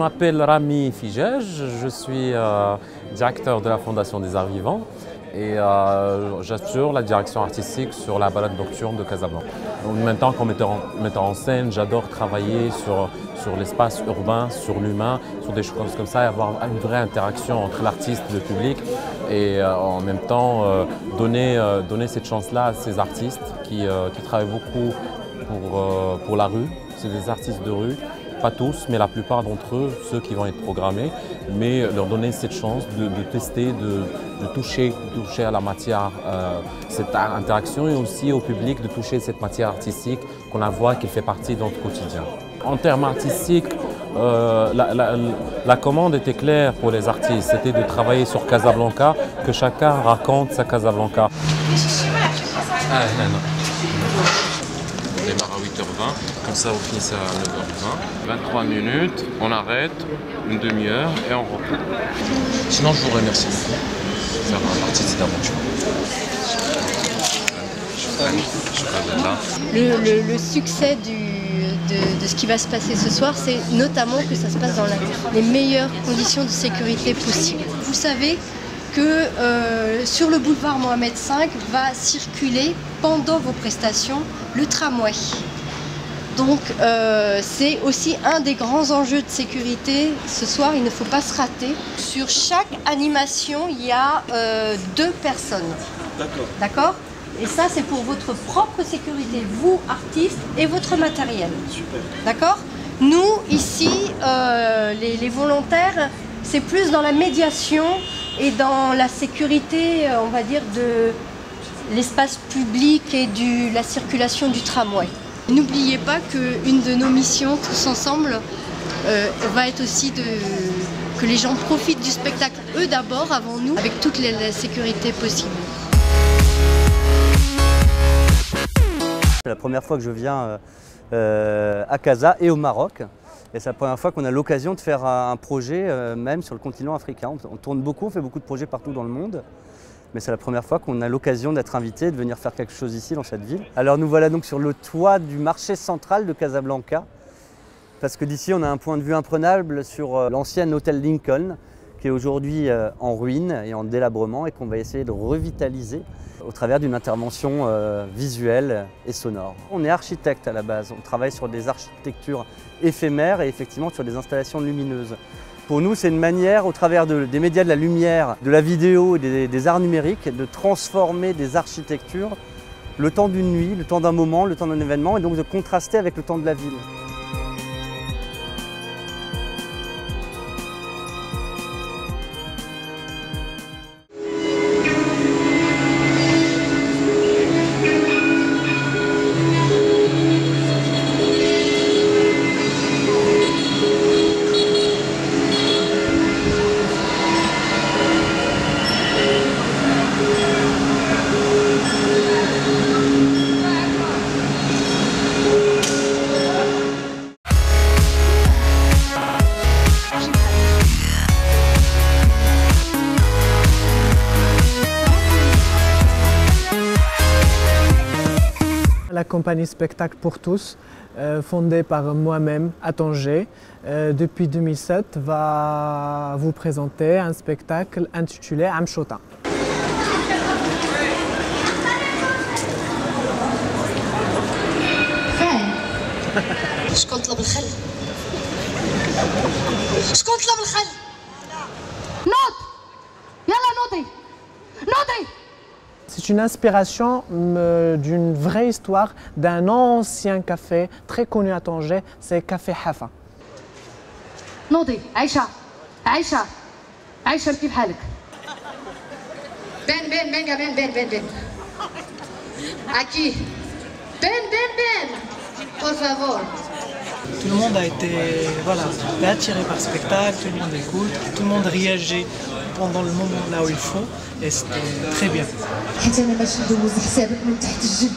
m'appelle Rami Fijaj, je suis directeur de la Fondation des Arts Vivants et j'assure la direction artistique sur la balade nocturne de Casablanca. En même temps qu'en metteur en scène, j'adore travailler sur l'espace urbain, sur l'humain, sur des choses comme ça, et avoir une vraie interaction entre l'artiste et le public et en même temps donner cette chance-là à ces artistes qui travaillent beaucoup pour la rue. C'est des artistes de rue. Pas tous, mais la plupart d'entre eux, ceux qui vont être programmés, mais leur donner cette chance de tester, de toucher à la matière, cette interaction et aussi au public de toucher cette matière artistique qu'on la voit, qui fait partie de notre quotidien. En termes artistiques, la commande était claire pour les artistes, c'était de travailler sur Casablanca, que chacun raconte sa Casablanca. On démarre à 8h20, comme ça on finit à 9h20. 23 minutes, on arrête, une demi-heure et on reprend. Sinon je vous remercie beaucoup de faire partie de cette aventure. Le succès de ce qui va se passer ce soir, c'est notamment que ça se passe dans les meilleures conditions de sécurité possibles. Vous savez que sur le boulevard Mohamed V va circuler pendant vos prestations le tramway. Donc c'est aussi un des grands enjeux de sécurité ce soir, il ne faut pas se rater. Sur chaque animation, il y a 2 personnes. D'accord. Et ça, c'est pour votre propre sécurité, vous, artistes, et votre matériel. D'accord. Nous, ici, les volontaires, c'est plus dans la médiation et dans la sécurité, on va dire, de l'espace public et de la circulation du tramway. N'oubliez pas qu'une de nos missions, tous ensemble, va être aussi que les gens profitent du spectacle, eux d'abord, avant nous, avec toute la sécurité possible. C'est la première fois que je viens à Casa et au Maroc. Et c'est la première fois qu'on a l'occasion de faire un projet même sur le continent africain. On tourne beaucoup, on fait beaucoup de projets partout dans le monde. Mais c'est la première fois qu'on a l'occasion d'être invité, de venir faire quelque chose ici dans cette ville. Alors nous voilà donc sur le toit du marché central de Casablanca. Parce que d'ici on a un point de vue imprenable sur l'ancien hôtel Lincoln, qui est aujourd'hui en ruine et en délabrement et qu'on va essayer de revitaliser au travers d'une intervention visuelle et sonore. On est architecte à la base, on travaille sur des architectures éphémères et effectivement sur des installations lumineuses. Pour nous, c'est une manière, au travers des médias de la lumière, de la vidéo et des arts numériques, de transformer des architectures le temps d'une nuit, le temps d'un moment, le temps d'un événement et donc de contraster avec le temps de la ville. La compagnie Spectacle pour tous, fondée par moi-même à Tanger, depuis 2007, va vous présenter un spectacle intitulé Amchota. شكون طلب الخل؟ شكون طلب الخل؟ نوض يلا نوضي نوضي. C'est une inspiration d'une vraie histoire d'un ancien café très connu à Tanger, c'est Café Hafa. نوضي عايشة عايشة عايشة كيف حالك؟ بان بان بان يا بان بان بان بان أكيد بان بان بان por favor. Tout le monde a été attiré par le spectacle, tout le monde écoute, tout le monde réagit pendant le moment là où il faut et c'était très bien. حيت انا باش ندوز حسابك من تحت الجلد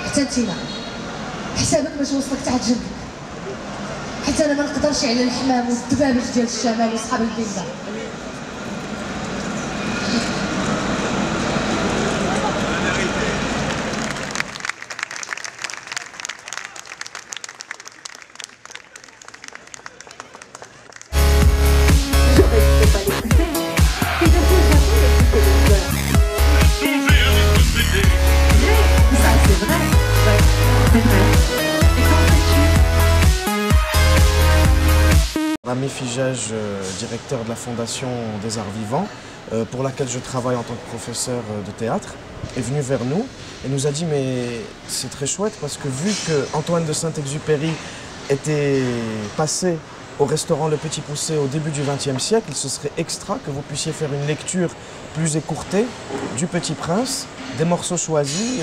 حتى انتينا حسابك باش وصلك تحت جلدك حيت انا ما نقدرش على الحمام والدبابه ديال الشمال وصحاب الفيلا. Ami Fijaj, directeur de la Fondation des Arts Vivants, pour laquelle je travaille en tant que professeur de théâtre, est venu vers nous et nous a dit mais c'est très chouette parce que vu que Antoine de Saint-Exupéry était passé au restaurant Le Petit Poucet au début du XXe siècle, ce serait extra que vous puissiez faire une lecture plus écourtée du Petit Prince, des morceaux choisis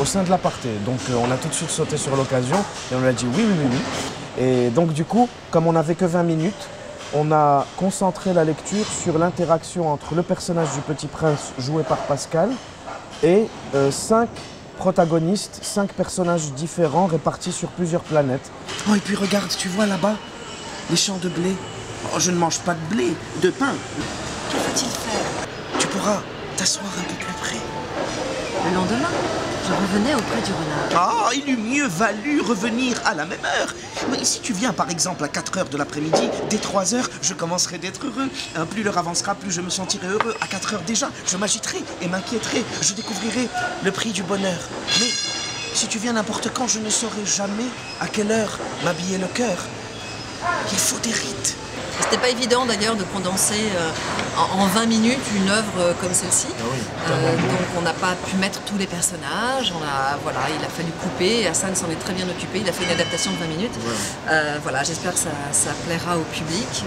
au sein de l'aparté. Donc on a tout de suite sauté sur l'occasion et on a dit oui. Et donc du coup, comme on n'avait que 20 minutes, on a concentré la lecture sur l'interaction entre le personnage du Petit Prince joué par Pascal et 5 protagonistes, 5 personnages différents répartis sur plusieurs planètes. Oh, et puis regarde, tu vois là-bas, les champs de blé. Oh, je ne mange pas de blé, de pain. Que faut-il faire? Tu pourras t'asseoir un peu plus près. Le lendemain, je revenais auprès du renard. Ah, il eût mieux valu revenir à la même heure. Mais si tu viens par exemple à 4 heures de l'après-midi, dès 3 heures, je commencerai d'être heureux. Plus l'heure avancera, plus je me sentirai heureux. À 4 heures déjà, je m'agiterai et m'inquiéterai. Je découvrirai le prix du bonheur. Mais si tu viens n'importe quand, je ne saurai jamais à quelle heure m'habiller le cœur. Il faut des rites. C'était pas évident d'ailleurs de condenser en 20 minutes une œuvre comme celle-ci. Donc on n'a pas pu mettre tous les personnages, voilà, il a fallu couper, Hassan s'en est très bien occupé, il a fait une adaptation de 20 minutes. Voilà, j'espère que ça plaira au public.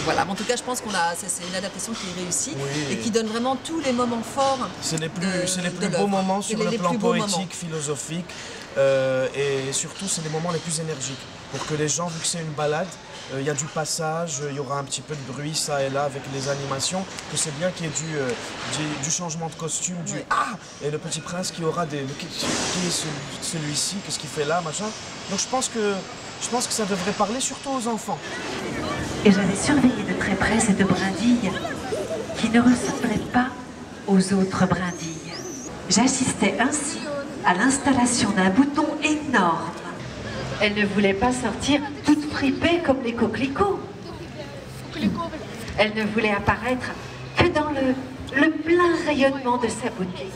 Voilà, en tout cas je pense c'est une adaptation qui est réussie et qui donne vraiment tous les moments forts. C'est les plus beaux moments sur le plan poétique, philosophique et surtout c'est les moments les plus énergiques pour que les gens, vu que c'est une balade, il y a du passage, il y aura un petit peu de bruit ça et là avec les animations, que c'est bien qu'il y ait du changement de costume, et le Petit Prince qui aura qui est celui-ci, qu'est-ce qu'il fait là, machin. Donc je pense que ça devrait parler surtout aux enfants. Et j'avais surveillé de très près cette brindille qui ne ressemblait pas aux autres brindilles. J'assistais ainsi à l'installation d'un bouton énorme. Elle ne voulait pas sortir toute fripée comme les coquelicots. Elle ne voulait apparaître que dans le plein rayonnement de sa beauté.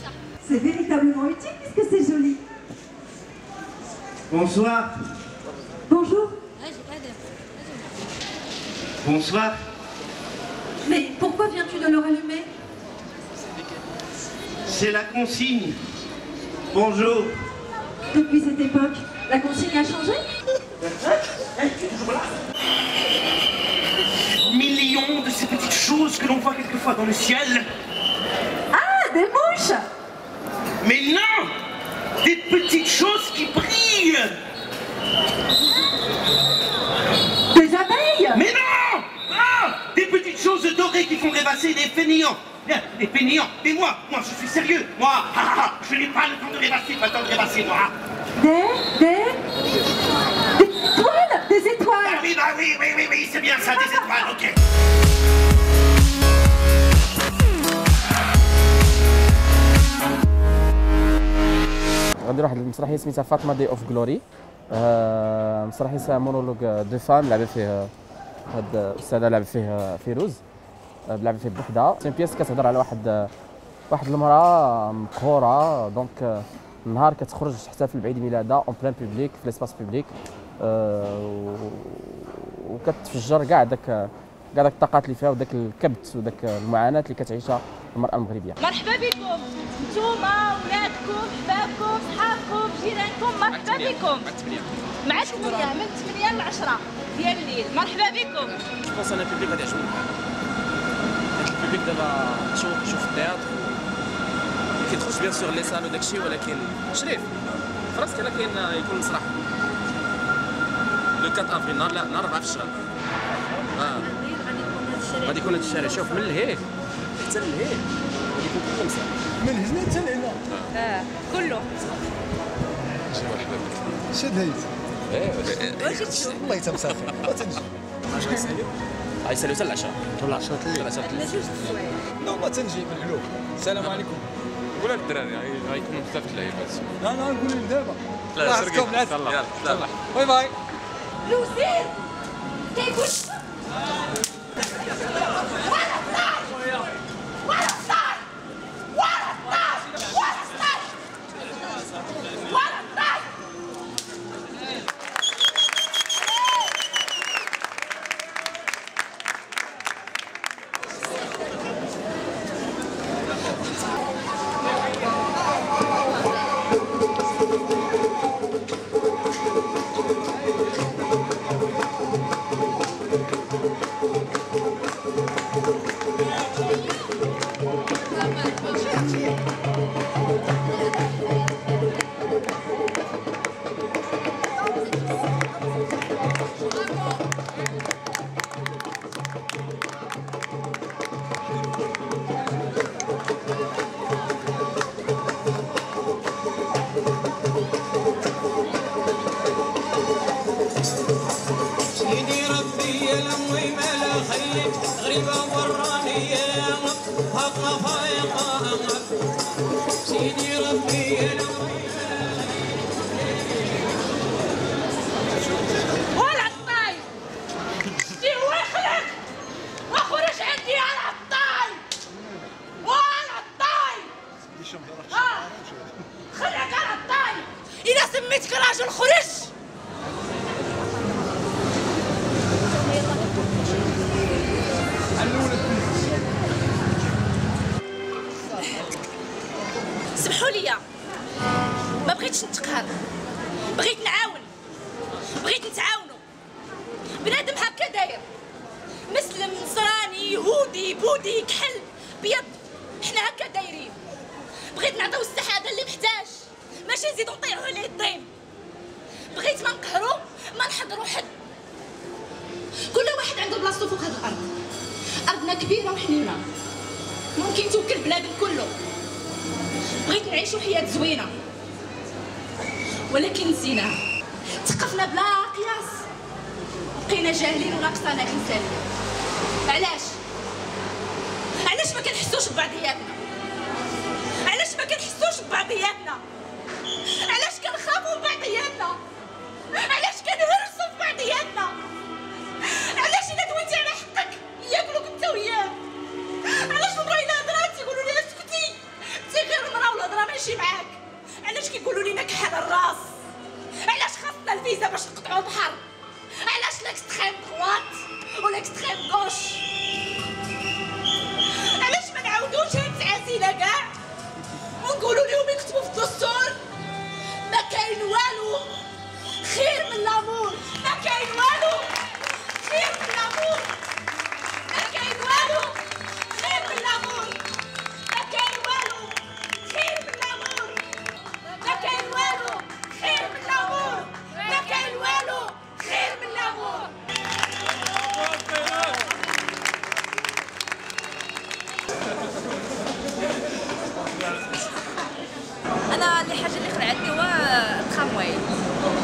C'est véritablement utile puisque c'est joli. Bonsoir. Bonjour. Bonsoir. Mais pourquoi viens-tu de le rallumer? C'est la consigne. Bonjour. Depuis cette époque, la consigne a changé? Millions de ces petites choses que l'on voit quelquefois dans le ciel. Ah, des mouches! Mais non! Des petites choses qui brillent! Des abeilles! Mais non! Ah! Des petites choses dorées qui font rêvasser des fainéants! Bien, des fainéants! Mais moi je suis sérieux! Moi, je n'ai pas le temps de rêvasser, pas le temps de rêvasser, moi! Des étoiles! Des étoiles! Bah oui, c'est bien ça, des étoiles, ok! غندير واحد المسرحيه سميتها فاطمه دي اوف غلوري. مسرحيه مونولوج دو فام لعب فيه هاد الاستاذه لعب فيه فيروز، لعب فيه بوحدها. سي بياس كتهضر على واحد المراه مقهوره، دونك النهار كتخرج تحتفل بعيد ميلادها اون بلان بوبليك في ليسباس بوبليك، وكتفجر كاع داك الطاقات اللي فيها وداك الكبت وداك المعاناه اللي كتعيشها المراه المغربيه. مرحبا بكم نتوما ولادكم حبابكم صحابكم جيرانكم، مرحبا بكم مع 8 من 8 ل 10 ديال الليل. مرحبا بكم. جو بونس انا البوبليك غادي يعجبو الحال. البوبليك دابا يشوف التياتر ما كيدخلش بيان سور لي سال وداكشي، ولكن شريف فراسك هنا كاين يكون المسرح لو 4 افريل نهار 4 في الشهر. غادي يكون هاد الشارع شوف من لهيه حتى لهيه غادي يكون كله مسرح من هنا حتى لهنا كله. شد هيت والله حتى مسافر ما تنجي. اش غيساليو؟ غيساليو حتى العشاء. حتى العشاء نو ما تنجي من العلوم. السلام عليكم. قول للدراري غيكونوا بزاف د اللعيبات. لا نقول لهم دابا. لا سرقي يلا باي باي. لوسين كيقول سميتك راجل خرج. سمحوا لي، ما بغيتش نتقهر، بغيت نعاون، بغيت نتعاونوا. بنادم هكا داير، مسلم نصراني يهودي بوذي كحل بيض، حنا هكا دايرين. بغيت نعطيو السعاده اللي محتاج، ماشي نزيدو نطيعو عليه الدين. بغيت ما نقهرو ما نحضرو حد. كل واحد عنده بلاصتو فوق هاد الارض. ارضنا كبيره وحنينه، ممكن توكل البلاد كله. بغيت نعيشو حياه زوينه، ولكن نسيناها. تقفنا بلا قياس، بقينا جاهلين وناقصانا انسانيه. علاش ما كنحسوش ببعضياتنا؟ علاش ما كنحسوش ببعضياتنا؟ علاش كنخافوا من بعضياتنا؟ علاش كنهرسوا في بعضياتنا؟ علاش الا دويتي على حقك ياكلوك انت وياه؟ علاش المراه الا هضرات تيقولوا لي اسكتي، انت غير المراه والهضره ماشي معاك؟ علاش كيقولوا لينا كحل الراس؟ علاش خاصنا الفيزا باش نقطعوا البحر؟ علاش لاكستريم دغوات ولاكستريم غوش؟ علاش ما نعاودوش هاد التعاسيله كاع ونقولوا لهم يكتبوا في الدستور ما كاين والو خير من لامور؟ ما كاين والو خير من لامور؟ ما كاين والو خير من لامور؟ ما كاين والو خير من لامور؟ ما كاين والو خير من لامور؟ ما كاين والو خير من لامور؟ انا اللي حاجه اللي خلعتني هو الترامواي،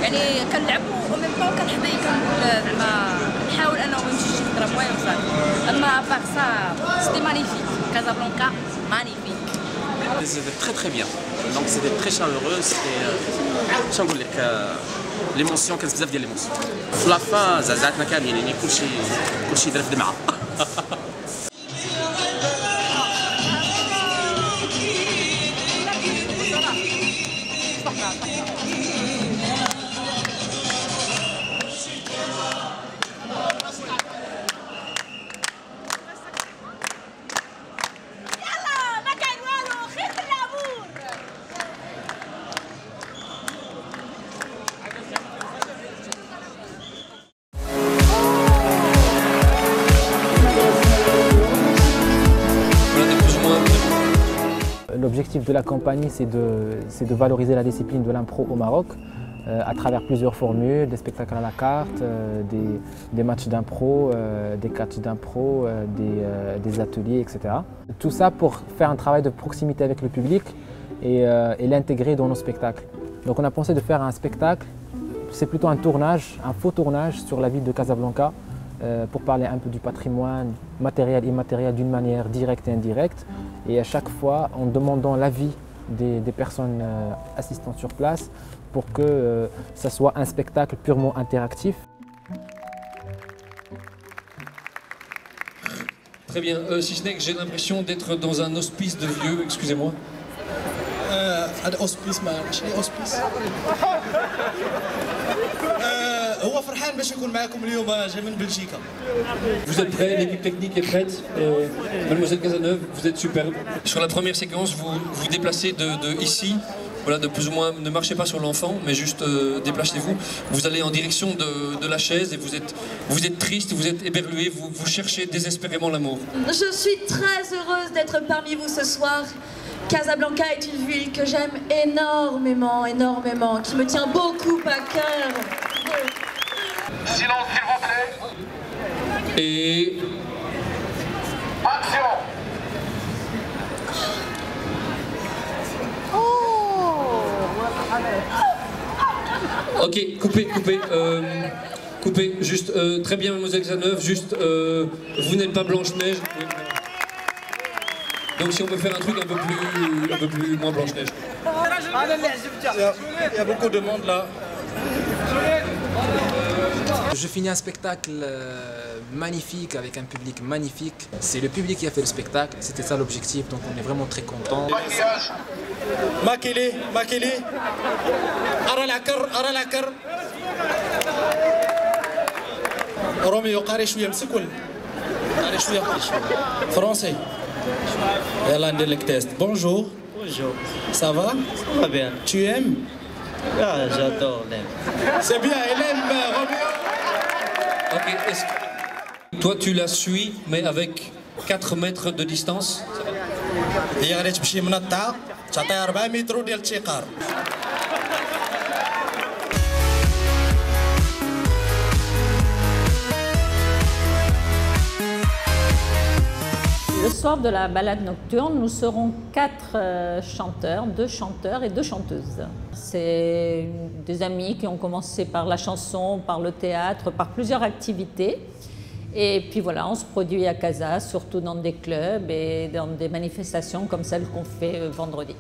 يعني كنلعبوا وميم طون كنحب كنقول زعما نحاول انه نمشي نشوف الترامواي وصافي. اما باغ سا سيتي مانيفيك، كازابلانكا مانيفيك. C'était très très bien. Donc c'était très chaleureux, c'était باش نقول لك ليموسيون، كانت بزاف ديال ليموسيون. في لافان زعزعتنا كاملين، يعني كلشي دار في دمعه. L'objectif de la campagne, c'est de valoriser la discipline de l'impro au Maroc à travers plusieurs formules, des spectacles à la carte, des matchs d'impro, des catchs d'impro, des ateliers, etc. Tout ça pour faire un travail de proximité avec le public et l'intégrer dans nos spectacles. Donc on a pensé de faire un spectacle, c'est plutôt un tournage, un faux tournage sur la ville de Casablanca, pour parler un peu du patrimoine matériel et immatériel d'une manière directe et indirecte, et à chaque fois en demandant l'avis des personnes assistantes sur place pour que ça soit un spectacle purement interactif. Très bien, si ce n'est que j'ai l'impression d'être dans un hospice de vieux, excusez-moi. هذا اوسبيس ماشي اوسبيس. هو فرحان باش يكون معكم اليوم، جاي من بلجيكا. Vous êtes prêts, l'équipe technique est prête. Mademoiselle Cazeneuve, vous êtes superbe. Sur la première séquence, vous vous déplacez de ici, voilà, de plus ou moins, ne marchez pas sur l'enfant, mais juste déplacez-vous. Vous allez en direction de la chaise et vous êtes triste, vous êtes éberlué, vous cherchez désespérément l'amour. Je suis très heureuse d'être parmi vous ce soir. Casablanca est une ville que j'aime énormément, énormément, qui me tient beaucoup à cœur. Silence s'il vous plaît. Et... Action. Ok, coupez. Coupez, juste, très bien, mademoiselle Cazeneuve, juste, vous n'êtes pas Blanche-Neige. Donc si on peut faire un truc un peu plus moins Blanche-Neige. Il y a beaucoup de monde là. Je finis un spectacle magnifique avec un public magnifique. C'est le public qui a fait le spectacle, c'était ça l'objectif, donc on est vraiment très contents. Makili, ara lakar. روميو قاري شويه مسكول قاري شويه فرونسي يلا ندير لك تيست بونجور ça va très bien tu aimes ah j'adore l'aime c'est bien elle aime Roméo. Ok, toi tu la suis mais avec 4 mètres de distance. هي غادي تمشي من الطاق تعطيها 4 متر ديال التيقار. Le soir de la balade nocturne, nous serons 4 chanteurs, 2 chanteurs et 2 chanteuses. C'est des amis qui ont commencé par la chanson, par le théâtre, par plusieurs activités. Et puis voilà, on se produit à Casa, surtout dans des clubs et dans des manifestations comme celle qu'on fait vendredi.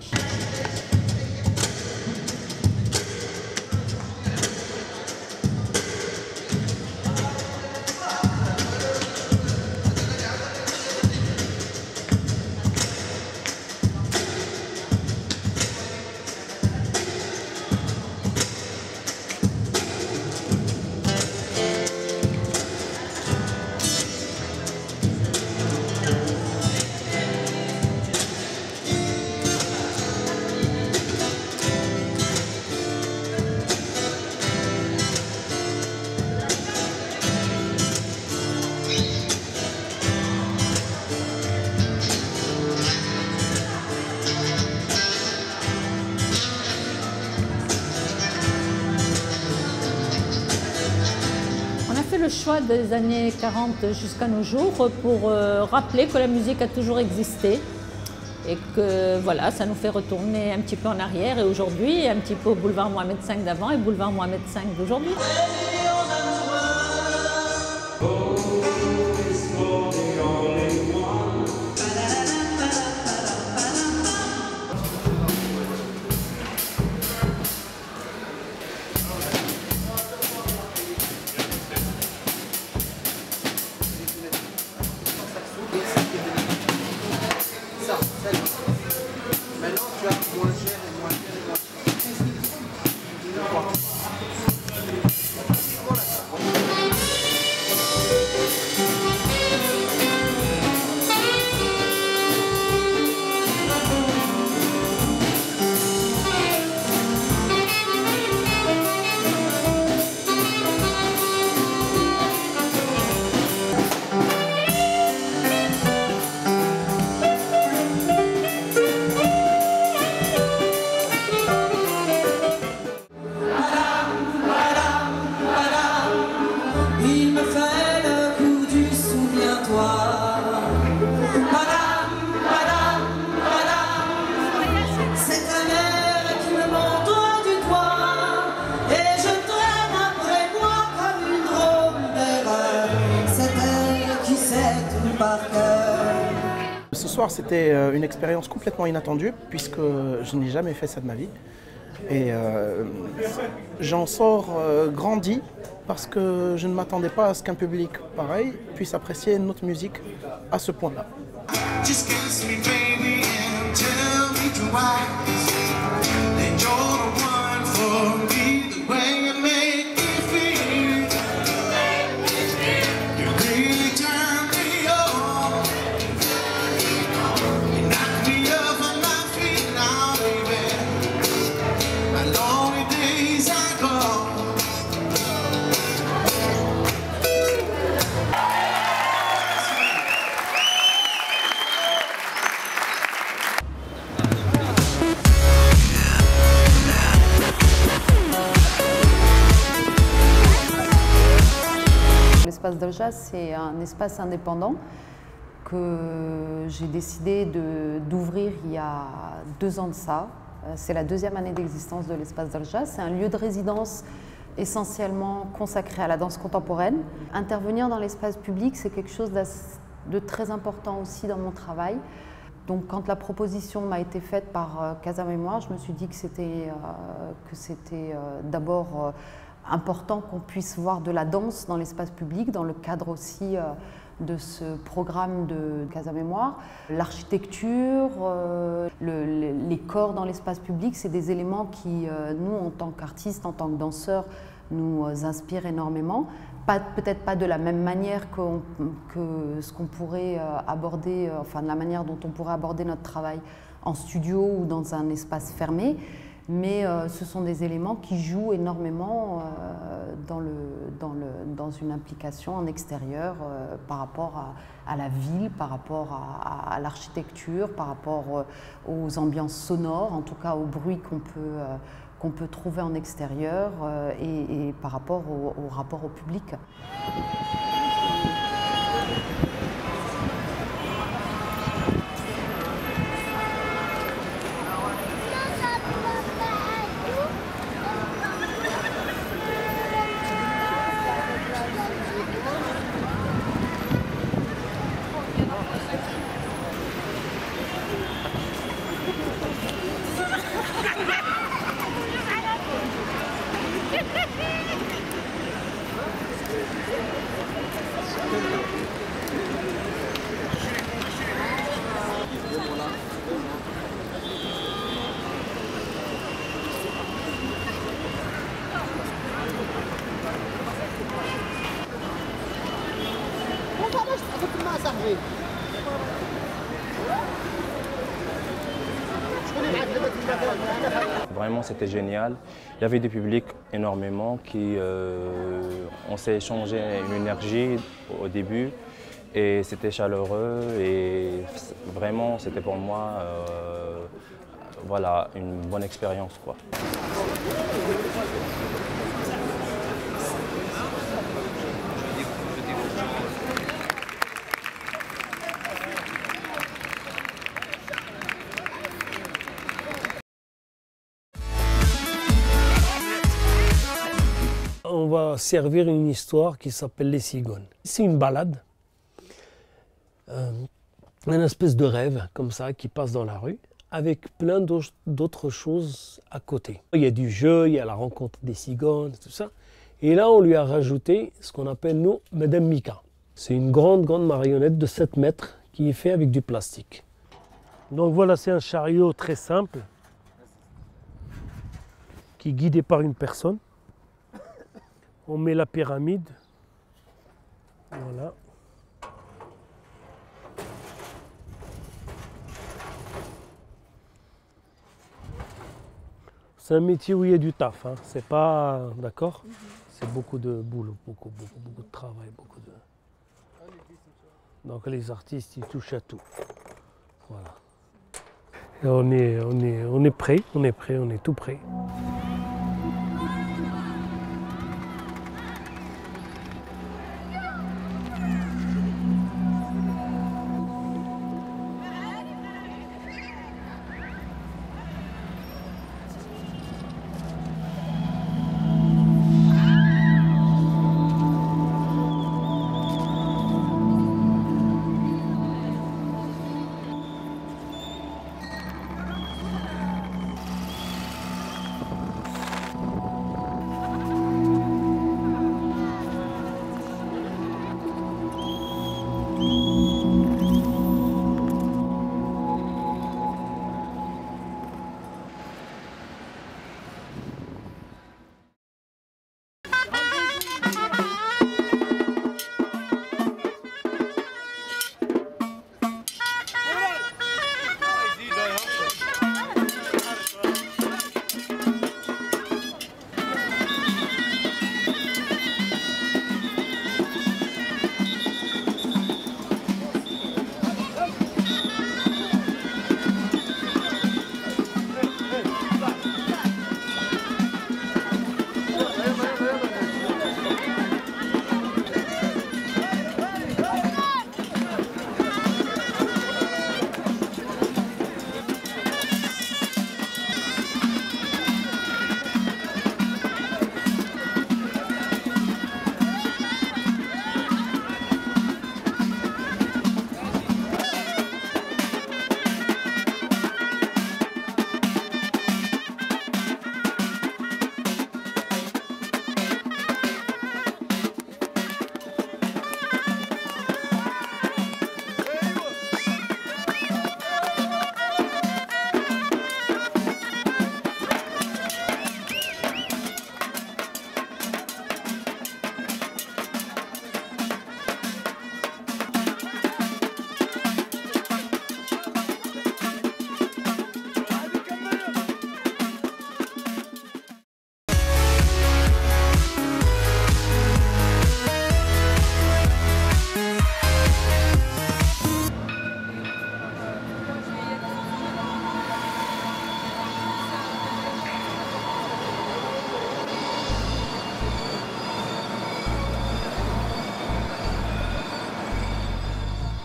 Le choix des années 40 jusqu'à nos jours pour rappeler que la musique a toujours existé et que voilà, ça nous fait retourner un petit peu en arrière et aujourd'hui un petit peu au boulevard Mohamed V d'avant et boulevard Mohamed V d'aujourd'hui. Ce soir, c'était une expérience complètement inattendue puisque je n'ai jamais fait ça de ma vie. Et j'en sors grandi parce que je ne m'attendais pas à ce qu'un public pareil puisse apprécier notre musique à ce point-là. L'espace Darja, c'est un espace indépendant que j'ai décidé d'ouvrir il y a 2 ans de ça. C'est la 2e année d'existence de l'espace Darja. C'est un lieu de résidence essentiellement consacré à la danse contemporaine. Intervenir dans l'espace public, c'est quelque chose de très important aussi dans mon travail. Donc quand la proposition m'a été faite par Casa Mémoire, je me suis dit que c'était d'abord important qu'on puisse voir de la danse dans l'espace public, dans le cadre aussi de ce programme de Casa Mémoire. L'architecture, les corps dans l'espace public, c'est des éléments qui, nous, en tant qu'artistes, en tant que danseurs, nous inspirent énormément. Peut-être pas de la même manière que ce qu'on pourrait aborder, enfin de la manière dont on pourrait aborder notre travail en studio ou dans un espace fermé, mais ce sont des éléments qui jouent énormément dans une implication en extérieur par rapport à la ville, par rapport à l'architecture, par rapport aux ambiances sonores, en tout cas au bruit qu'on peut trouver en extérieur et par rapport au rapport au public. Vraiment, c'était génial. Il y avait du public énormément on s'est échangé une énergie au début et c'était chaleureux et vraiment, c'était pour moi voilà, une bonne expérience, quoi. On va servir une histoire qui s'appelle Les Cigognes. C'est une balade, une espèce de rêve comme ça qui passe dans la rue, avec plein d'autres choses à côté. Il y a du jeu, il y a la rencontre des cigognes, tout ça. Et là, on lui a rajouté ce qu'on appelle, nous, Madame Mika. C'est une grande marionnette de 7 mètres qui est faite avec du plastique. Donc voilà, c'est un chariot très simple, qui est guidé par une personne. On met la pyramide, voilà. C'est un métier où il y a du taf, hein. C'est pas, d'accord? C'est beaucoup de boulot, beaucoup de travail, beaucoup de... Donc les artistes, ils touchent à tout, voilà. Et on est prêt, on est tout prêt.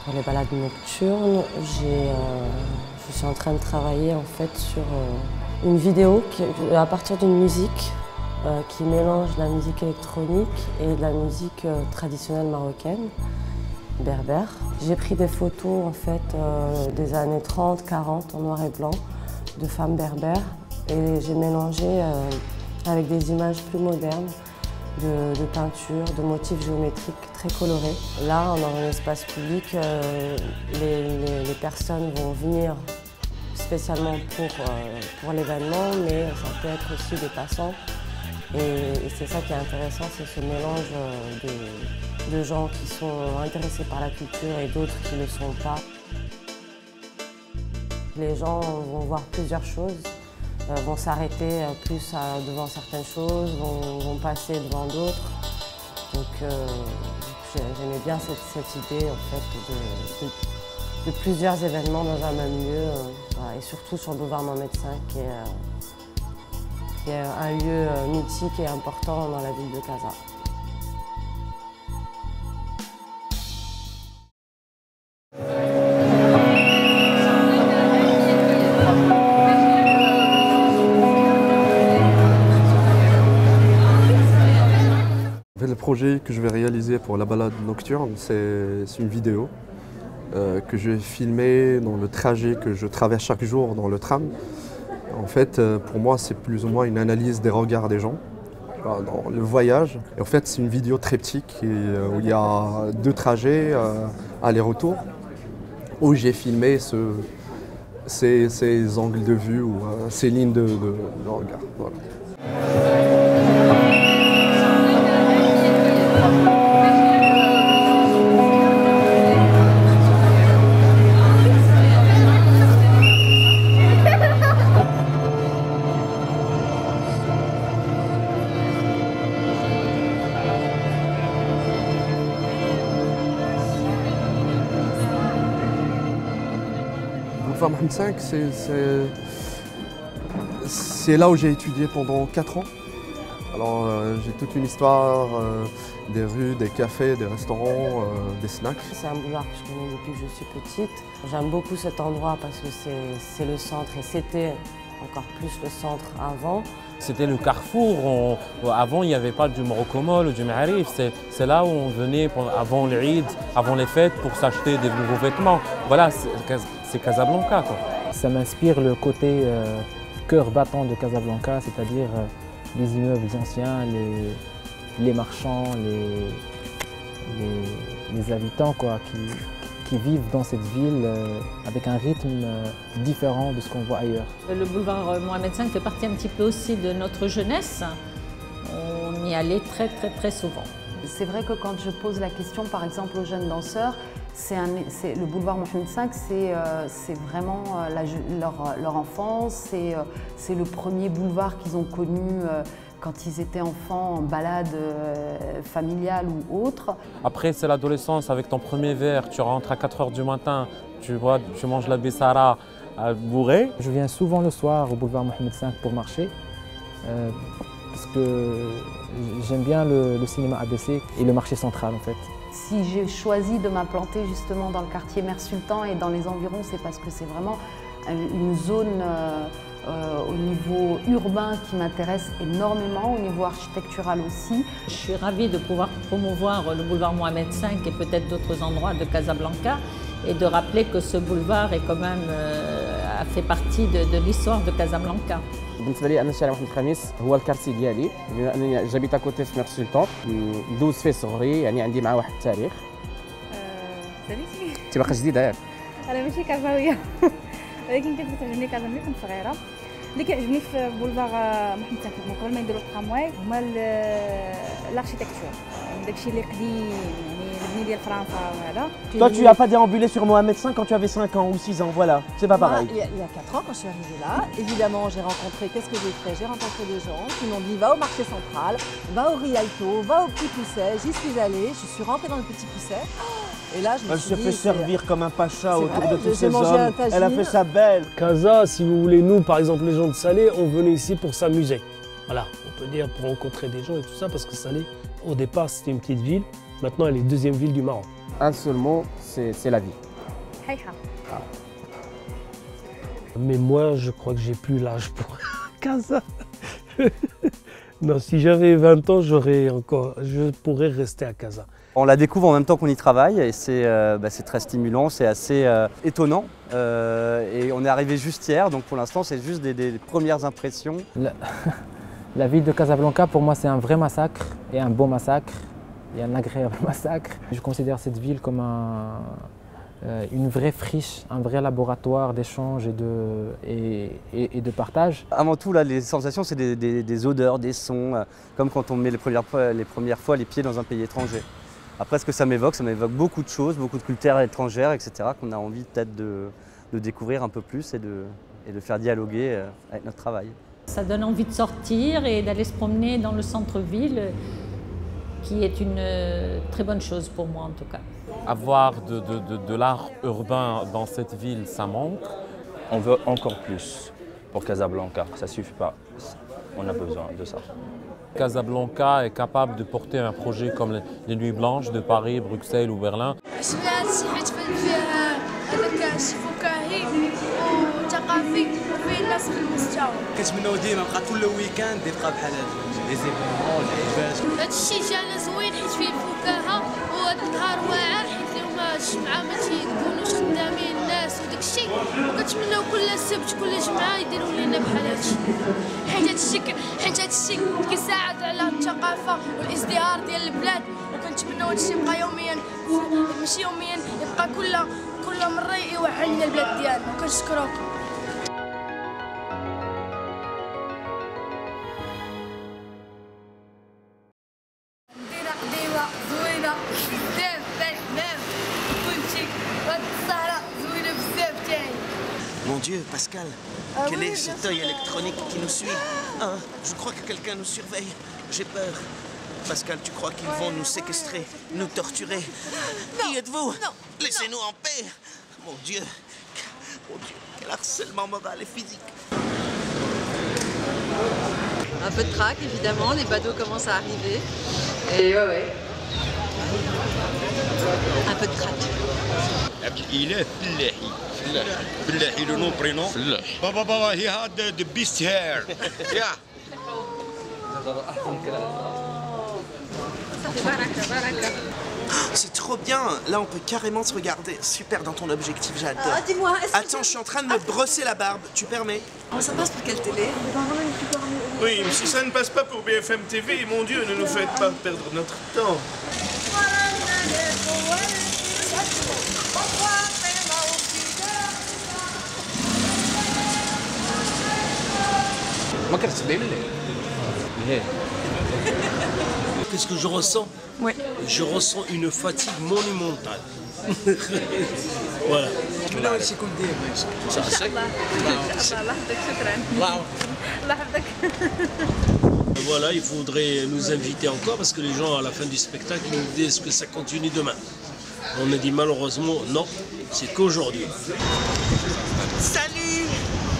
Pour les balades nocturnes, je suis en train de travailler en fait sur une vidéo à partir d'une musique qui mélange la musique électronique et de la musique traditionnelle marocaine, berbère. J'ai pris des photos en fait des années 30, 40 en noir et blanc de femmes berbères et j'ai mélangé avec des images plus modernes de peinture, de motifs géométriques très colorés. Là, dans un espace public, les personnes vont venir spécialement pour l'événement, mais ça peut être aussi des passants. Et c'est ça qui est intéressant, c'est ce mélange de gens qui sont intéressés par la culture et d'autres qui ne le sont pas. Les gens vont voir plusieurs choses, vont s'arrêter plus devant certaines choses, vont passer devant d'autres. Donc j'aimais bien cette idée en fait, de plusieurs événements dans un même lieu, et surtout sur le boulevard Mohamed V, qui est un lieu mythique et important dans la ville de Casa. Le projet que je vais réaliser pour la balade nocturne, c'est une vidéo que je vais filmer dans le trajet que je traverse chaque jour dans le tram. En fait, pour moi, c'est plus ou moins une analyse des regards des gens dans le voyage. Et en fait, c'est une vidéo triptyque où il y a 2 trajets aller-retour, où j'ai filmé ces angles de vue ou ces lignes de regard. Voilà. Boulevard Mohamed V, c'est là où j'ai étudié pendant 4 ans. Alors j'ai toute une histoire des rues, des cafés, des restaurants, des snacks. C'est un boulevard que je connais depuis que je suis petite. J'aime beaucoup cet endroit parce que c'est le centre et c'était encore plus le centre avant. C'était le carrefour. Avant, il n'y avait pas du Morocco-Mall ou du Ma'arif. C'est là où on venait avant l'Eid, avant les fêtes, pour s'acheter des nouveaux vêtements. Voilà, c'est Casablanca, quoi. Ça m'inspire le côté cœur battant de Casablanca, c'est-à-dire les immeubles anciens, les marchands, les habitants quoi, qui vivent dans cette ville avec un rythme différent de ce qu'on voit ailleurs. Le boulevard Mohamed V fait partie un petit peu aussi de notre jeunesse. On y allait très souvent. C'est vrai que quand je pose la question par exemple aux jeunes danseurs, le boulevard Mohamed V, c'est vraiment leur enfance, c'est le premier boulevard qu'ils ont connu quand ils étaient enfants en balade familiale ou autre. Après, c'est l'adolescence avec ton premier verre, tu rentres à 4 h du matin, tu manges la bessara bourré. Je viens souvent le soir au boulevard Mohamed V pour marcher, parce que j'aime bien le cinéma ABC et le marché central en fait. Si j'ai choisi de m'implanter justement dans le quartier Mère Sultan et dans les environs, c'est parce que c'est vraiment une zone au niveau urbain qui m'intéresse énormément, au niveau architectural aussi. Je suis ravie de pouvoir promouvoir le boulevard Mohamed V et peut-être d'autres endroits de Casablanca et de rappeler que ce boulevard est quand même, a fait partie de l'histoire de Casablanca. بالنسبه لي انا الشارع محمد الخامس هو الكارتي ديالي بما انني جابيت اكوتي في مير سلطان ندوز فيه صغري يعني عندي معاه واحد التاريخ. انت باقا جديده ياك؟ انا ماشي كازاويه ولكن كنت كتعجبني كازا ملي كنت صغيره. اللي كيعجبني في بولفار محمد الخامس قبل ما يديروا الترامواي هما الاركيتكتور داكشي اللي قديم يعني البني ديال فرنسا وهذا. Toi tu n'as pas déambulé sur Mohamed V quand tu avais 5 ans ou 6 ans, voilà, c'est pas pareil. Il y a 4 ans quand je suis arrivée là, évidemment j'ai rencontré, qu'est-ce que j'ai fait? J'ai rencontré des gens qui m'ont dit va au marché central, va au Rialto, va au Petit Pousset. J'y suis allée, je suis rentrée dans le Petit Pousset. Et là, je me suis dit, fait servir comme un pacha autour vrai, de tous ces hommes. Un Elle a fait sa belle. Casa, si vous voulez, nous, par exemple, les gens de Salé, on venait ici pour s'amuser. Voilà, on peut dire pour rencontrer des gens et tout ça, parce que Salé, au départ, c'était une petite ville. Maintenant, elle est deuxième ville du Maroc. Un seul mot, c'est la vie. Mais moi, je crois que j'ai plus l'âge pour Casa. Non, si j'avais 20 ans, je pourrais rester à Casa. On la découvre en même temps qu'on y travaille et c'est très stimulant, c'est assez étonnant. Et on est arrivé juste hier, donc pour l'instant c'est juste des premières impressions. La ville de Casablanca, pour moi, c'est un vrai massacre et un beau massacre et un agréable massacre. Je considère cette ville comme une vraie friche, un vrai laboratoire d'échange et de partage. Avant tout, là, les sensations, c'est des odeurs, des sons, comme quand on met les premières fois les pieds dans un pays étranger. Après, ce que ça m'évoque beaucoup de choses, beaucoup de cultures étrangères, etc., qu'on a envie peut-être de découvrir un peu plus et de faire dialoguer avec notre travail. Ça donne envie de sortir et d'aller se promener dans le centre-ville, qui est une très bonne chose pour moi en tout cas. Avoir de l'art urbain dans cette ville, ça manque. On veut encore plus pour Casablanca, ça ne suffit pas, on a besoin de ça. Casablanca est capable de porter un projet comme les Nuits Blanches de Paris, Bruxelles ou Berlin. كنتمناو ديما بقى كل ويكاند يبقى بحال هذا لي زيفينمون العباد. هذا الشيء جانا زوين حيت فيه الفكاهه وهذا النهار واعر حيت اليوم الجمعه ما تيكونوش خدامين الناس وداك الشيء وكنتمناو كل سبت كل جمعه يديروا لنا بحال هذا الشيء حيت هذا الشيء كيساعد على الثقافه والازدهار ديال البلاد وكنتمناو هذا الشيء يبقى يوميا ماشي يوميا يبقى كل مره يوعى لنا البلاد ديالنا وكنشكروكم. Mon Dieu, Pascal, quel est cet œil électronique qui nous suit? Hein? Je crois que quelqu'un nous surveille. J'ai peur. Pascal, tu crois qu'ils vont nous séquestrer, nous torturer? Qui êtes-vous? Laissez-nous en paix. Mon Dieu, quel harcèlement moral et physique. Un peu de crack, évidemment, les badauds commencent à arriver. Et ouais. Un peu de crack. Abdelilah Fellahi. Fellahi, le nom, prénom. Baba, he had the beast hair. Yeah. C'est trop bien. Là, on peut carrément se regarder. Super dans ton objectif, j'adore. Ah, dis-moi, attends, je suis en train de me brosser la barbe. Tu permets? Oh, ça passe pour quelle télé? Oui, mais si ça ne passe pas pour BFM TV, mon Dieu, ne nous faites pas perdre notre temps. Qu'est-ce que je ressens? Oui. Je ressens une fatigue monumentale. Voilà. Voilà, il faudrait nous inviter encore parce que les gens à la fin du spectacle ils nous disent que ça continue demain. On a dit malheureusement non, c'est qu'aujourd'hui. Salut!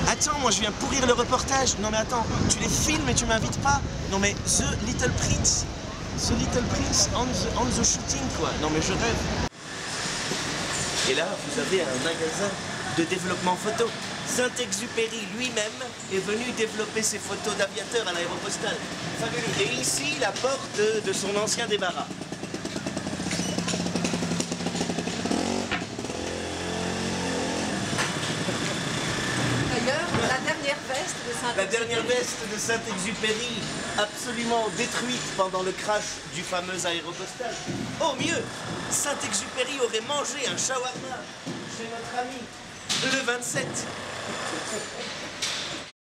Attends, moi je viens pourrir le reportage. Non mais attends, tu les filmes et tu m'invites pas? Non mais The Little Prince on the shooting quoi. Non mais je rêve. Et là, vous avez un magasin de développement photo. Saint-Exupéry lui-même est venu développer ses photos d'aviateurs à l'aéropostale. Fabuleux. Et ici, la porte de son ancien débarras. D'ailleurs, la dernière veste de Saint-Exupéry, absolument détruite pendant le crash du fameux aéropostale. Au mieux, Saint-Exupéry aurait mangé un shawarma chez notre ami, le 27.